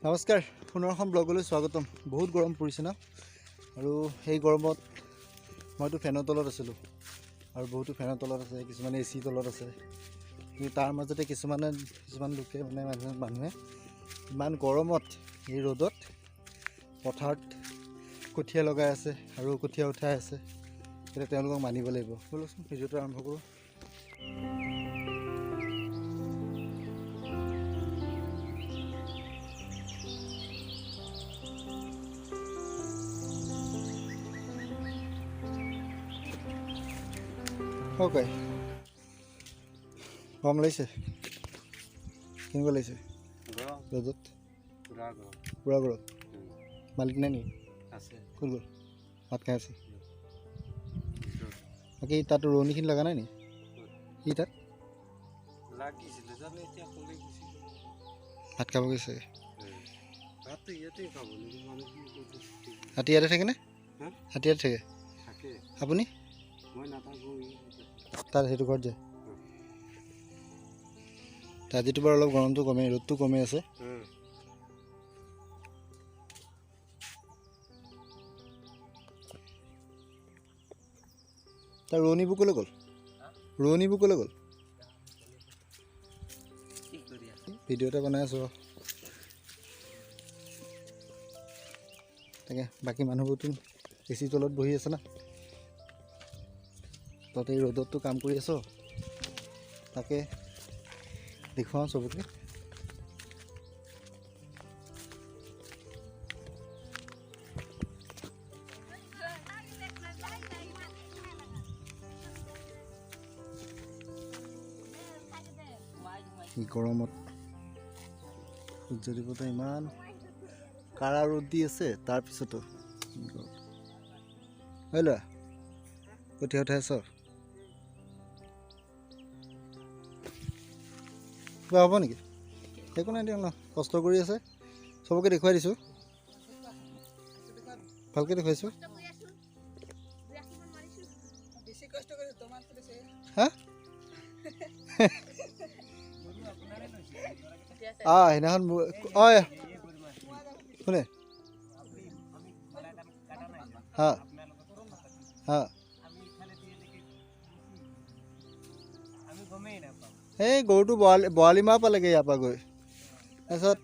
নমস্কাৰ, পুনৰ এখন ব্লগলৈ স্বাগতম। বহুত গৰম পৰিছে ন, আৰু সেই গৰমত মইতো ফেনৰ তলত আছিলোঁ, আৰু বহুতো ফেনৰ তলত আছে, কিছুমানে এ চি তলত আছে। কিন্তু তাৰ মাজতে কিছুমান লোকে মানুহে ইমান গৰমত এই ৰ'দত পথাৰত কঠীয়া লগাই আছে আৰু কঠীয়া উঠাই আছে। এতিয়া তেওঁলোকক মানিব লাগিব। ব'লচোন ভিডিঅ'টো আৰম্ভ কৰোঁ। অ'কে, গৰম লাগিছে? কেনেকুৱা লাগিছে ৰ'দত? পুৰা গৰম। মালিক নাই নেকি? আছে। ক'ত গ'ল? ভাত খাই আছে। বাকী তাত ৰোৱনীখিনি লগা নাই নেকি? সি তাত ভাত খাব গৈছে। ৰাতি ইয়াতে থাকেনে? ৰাতি ইয়াতে থাকে। আপুনি তাত সেইটো ঘৰত যায়? আজিতো বাৰু অলপ গৰমটো কমেই, ৰ'দটো কমেই আছে। তাৰ ৰোৱনীবোৰ ক'লৈ গ'ল? ৰোৱনীবোৰ ক'লৈ গ'ল? ভিডিঅ' এটা বনাই আছোঁ। তাকে বাকী মানুহবোৰতো এ চি তলত বহি আছে না, তহঁতে এই ৰ'দততো কাম কৰি আছ, তাকে দেখুৱাওঁ চবকে। গৰমত সূৰ্য দেৱতা ইমান কাৰা ৰ'দ দি আছে, তাৰপিছতো হয় ল'ৰা কঠীয়া উঠাই আছ? কিবা হ'ব নেকি? একো নাই দিয়ক ন, কষ্ট কৰি আছে। চবকে দেখুৱাই দিছোঁ, ভালকৈ দেখুৱাইছোঁ। হা সেইদিনাখন কোনে? হা হা এই গৰুটো বৰালি মাহ পালেগৈ ইয়াৰ পৰা গৈ। তাৰপিছত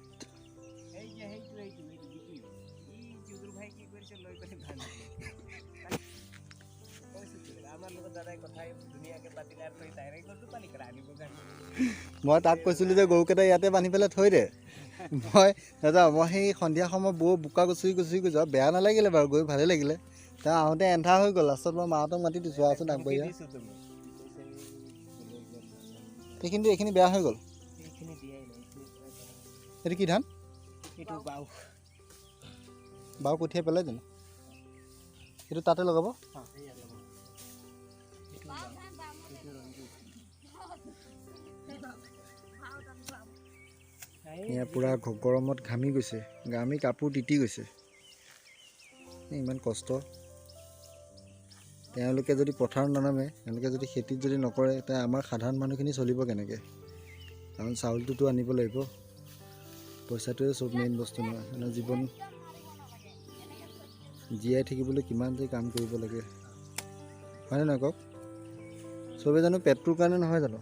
মই তাক কৈছিলোঁ যে গৰুকেইটা ইয়াতে বান্ধি পেলাই থৈ দে, মই নাযাওঁ। মই সেই সন্ধিয়া সময়ত বোকা গছকি যাওঁ, বেয়া নালাগিলে বাৰু, গৈ ভালেই লাগিলে। তেওঁ আহোঁতে এন্ধাৰ হৈ গ'ল। লাষ্টত মই মাহঁতক মাতি দিছোঁ, আচোন আগবাঢ়ি। এইখিনি বেয়া হৈ গ'ল। এইটো কি ধান? বাও কঠিয়াই পেলাই জানো? এইটো তাতে লগাব? এয়া পূৰা গৰমত ঘামি গৈছে, ঘামি কাপোৰ তিতি গৈছে। ইমান কষ্ট। তেওঁলোকে যদি পথাৰত নানামে, তেওঁলোকে যদি খেতিত যদি নকৰে, তেতিয়া আমাৰ সাধাৰণ মানুহখিনি চলিব কেনেকৈ? কাৰণ চাউলটোতো আনিব লাগিব, পইচাটোৱে চব মেইন বস্তু নহয়। মানে জীৱন জীয়াই থাকিবলৈ কিমান যে কাম কৰিব লাগে, হয়নে নহয় কওক? চবেই জানো পেটটোৰ কাৰণে নহয় জানো?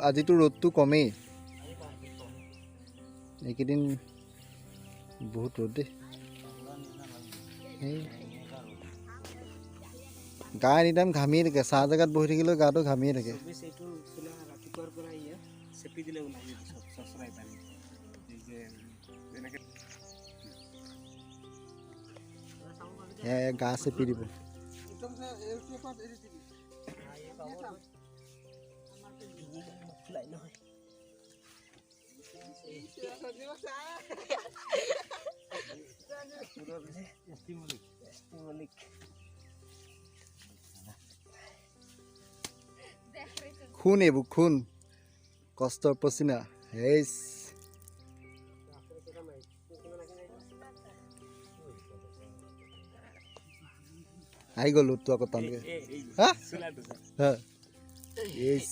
আজিতো ৰ'দটো কমেই, এইকেইদিন বহুত ৰ'দ দেই। গা এনিটাইম ঘামিয়ে থাকে, চাহ জেগাত বহি থাকিলেও গাটো ঘামিয়ে থাকে। গা চেপি দিব। খুন এইবোৰ, খুন, কষ্টৰ পচিনা। আহি গ'ল ৰ'দটো আকৌ টানকৈ। হা Yes.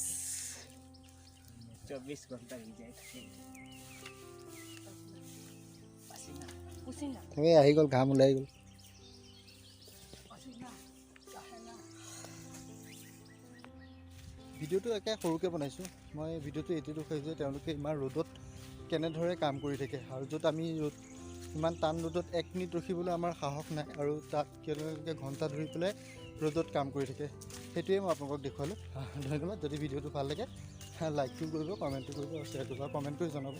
24 ঘন্টা ভিজাই থাকে পাছিনা পুছিনা এই আহি গ'ল ঘাম ওলাই গ'ল পাছিনা কাহেনা ভিডিঅ'টো একে সৰুকৈ বনাইছোঁ মই ভিডিঅ'টো এইটো দেখুৱাইছোঁ যে তেওঁলোকে ইমান ৰ'দত কেনেদৰে কাম কৰি থাকে আৰু য'ত আমি ৰ'দ ইমান টান ৰ'দত 1 মিনিট ৰখিবলৈ আমাৰ সাহস নাই আৰু তাত কেনেকৈ ঘণ্টা ধৰি পেলাই ৰ'দত কাম কৰি থাকে সেইটোৱে মই আপোনালোকক দেখুৱালোঁ ধন্যবাদ যদি ভিডিঅ'টো ভাল লাগে লাইকটো কৰিব কমেণ্টটো কৰিব আৰু শ্বেয়াৰ কৰিব আৰু কমেণ্ট কৰি জনাব